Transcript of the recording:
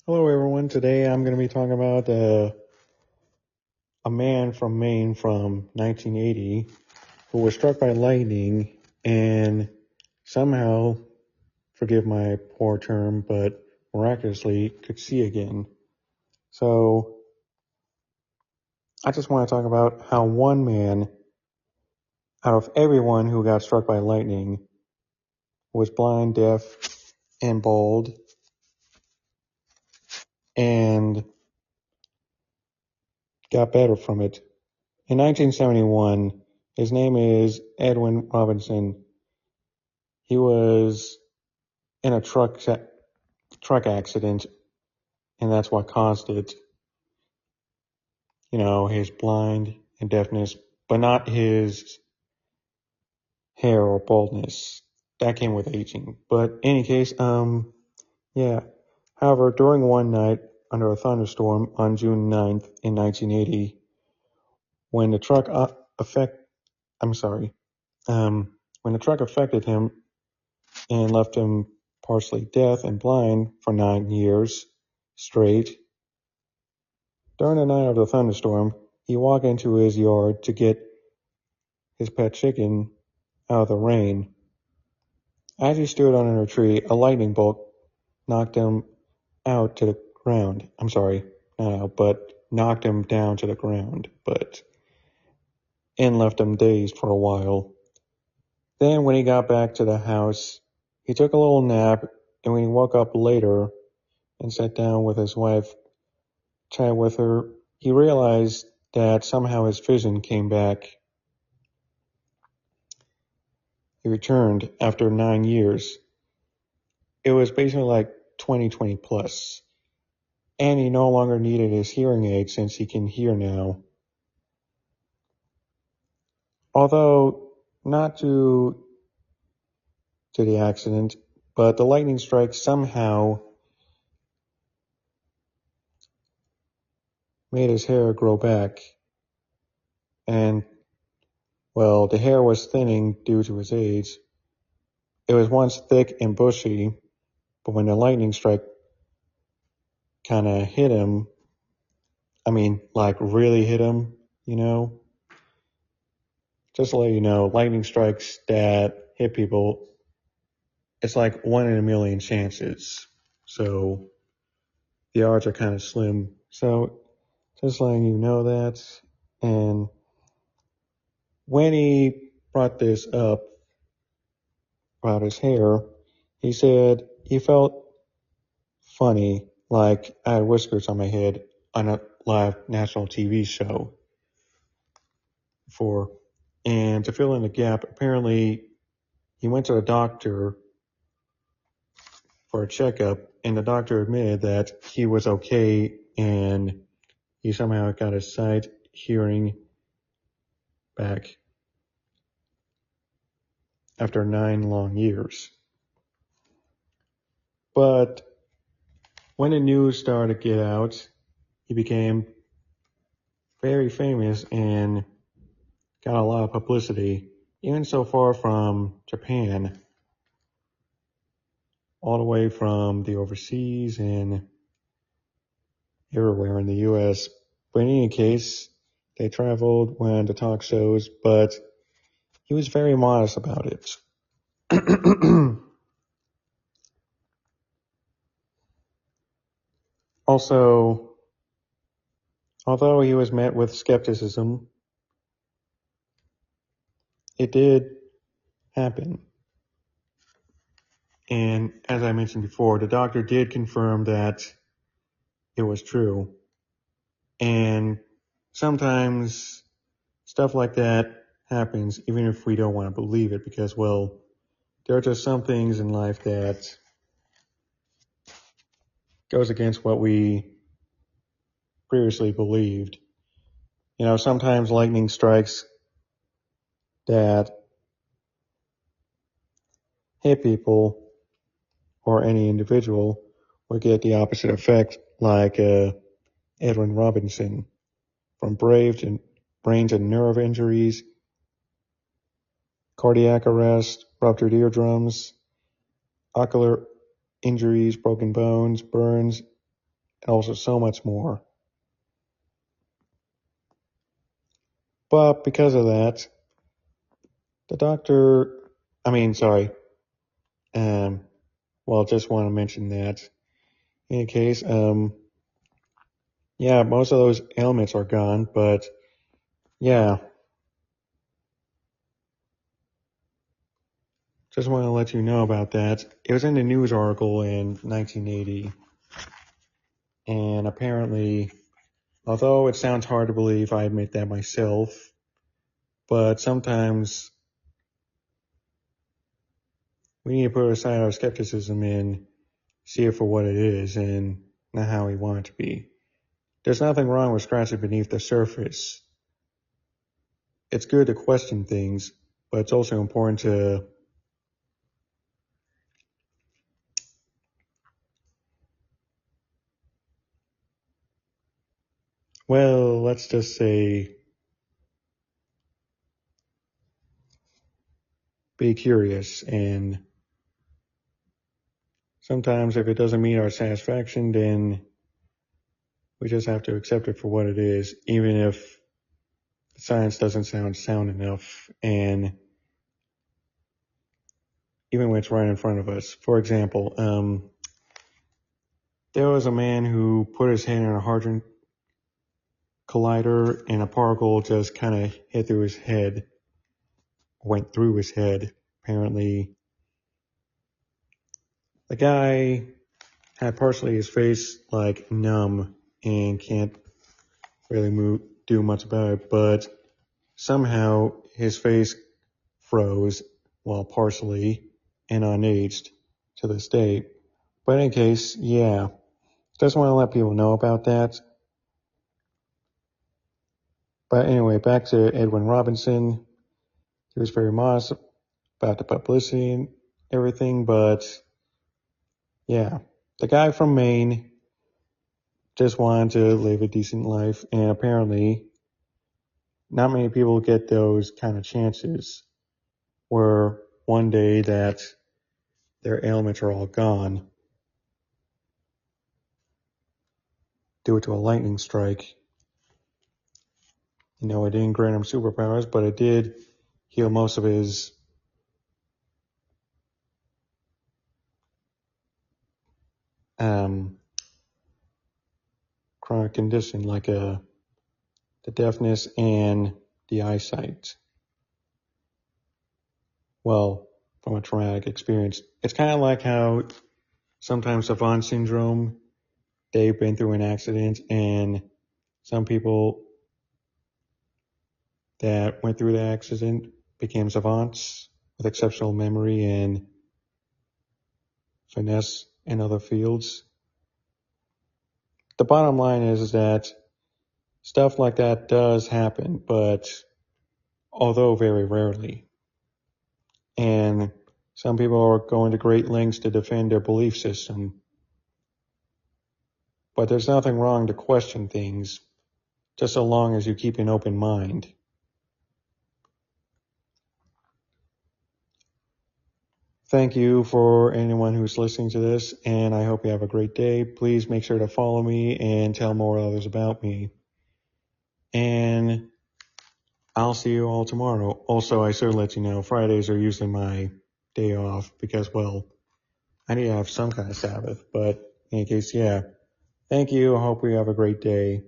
Hello, everyone. Today I'm going to be talking about a man from Maine from 1980 who was struck by lightning and somehow, forgive my poor term, but miraculously could see again. So I just want to talk about how one man out of everyone who got struck by lightning was blind, deaf, and bald, and got better from it. In 1971, his name is Edwin Robinson. He was in a truck accident, and that's what caused it. His blind and deafness, but not his hair or baldness. That came with aging. But in any case, yeah. However, during one night under a thunderstorm on June 9th in 1980, when the truck when the truck affected him and left him partially deaf and blind for 9 years straight. During the night of the thunderstorm, he walked into his yard to get his pet chicken out of the rain. As he stood under a tree, a lightning bolt knocked him out to the ground. I'm sorry, not out, but knocked him down to the ground, and left him dazed for a while. Then when he got back to the house, he took a little nap, and when he woke up later and sat down with his wife, chatted with her, he realized that somehow his vision came back. He returned after 9 years. It was basically like 2020 plus. And he no longer needed his hearing aid since he can hear now. Although not due to the accident, but the lightning strike somehow made his hair grow back. And, well, the hair was thinning due to his age. It was once thick and bushy, but when the lightning strike kind of hit him, like really hit him, just to let you know, lightning strikes that hit people, it's like 1 in a million chances. So the odds are kind of slim. So just letting you know that. And when he brought this up about his hair, he said he felt funny, like I had whiskers on my head on a live national TV show before. And to fill in the gap, apparently he went to the doctor for a checkup, and the doctor admitted that he was okay and he somehow got his sight, hearing back after 9 long years. But when the news started to get out, he became very famous and got a lot of publicity, even so far from Japan, all the way from the overseas and everywhere in the US. But in any case, they traveled, went to talk shows, but he was very modest about it. Also, although he was met with skepticism, it did happen. And as I mentioned before, the doctor did confirm that it was true. And sometimes stuff like that happens even if we don't want to believe it, because, well, there are just some things in life that goes against what we previously believed. Sometimes lightning strikes that hit people or any individual will get the opposite effect, like Edwin Robinson, from brains and nerve injuries, cardiac arrest, ruptured eardrums, ocular injuries, broken bones, burns, and also so much more. But because of that, the doctor, just want to mention that in any case, yeah, most of those ailments are gone, but yeah, just want to let you know about that. It was in the news article in 1980, and apparently, although it sounds hard to believe, I admit that myself, but sometimes we need to put aside our skepticism and see it for what it is and not how we want it to be. There's nothing wrong with scratching beneath the surface. It's good to question things, but it's also important to, well, let's just say, be curious. And sometimes if it doesn't meet our satisfaction, then we just have to accept it for what it is, even if the science doesn't sound sound enough, and even when it's right in front of us. For example, there was a man who put his hand in a hadron collider, and a particle just kind of went through his head. Apparently, the guy had partially his face like numb and can't really do much about it, but somehow his face froze, well, partially and unaged to this day. But in any case, yeah, just want to let people know about that. But anyway, back to Edwin Robinson. He was very modest about the publicity and everything, but yeah, the guy from Maine just wanted to live a decent life, and apparently not many people get those kind of chances where one day that their ailments are all gone due to a lightning strike. You know, it didn't grant him superpowers, but it did heal most of his chronic condition, like the deafness and the eyesight. Well, from a traumatic experience. It's kind of like how sometimes savant syndrome, they've been through an accident, and some people that went through the accident became savants with exceptional memory and finesse in other fields. The bottom line is that stuff like that does happen, but although very rarely. And some people are going to great lengths to defend their belief system. But there's nothing wrong to question things, just so long as you keep an open mind. Thank you for anyone who's listening to this, and I hope you have a great day. Please make sure to follow me and tell more others about me. And I'll see you all tomorrow. Also, I should let you know, Fridays are usually my day off because, well, I need to have some kind of Sabbath. But in any case, yeah. Thank you. I hope you have a great day.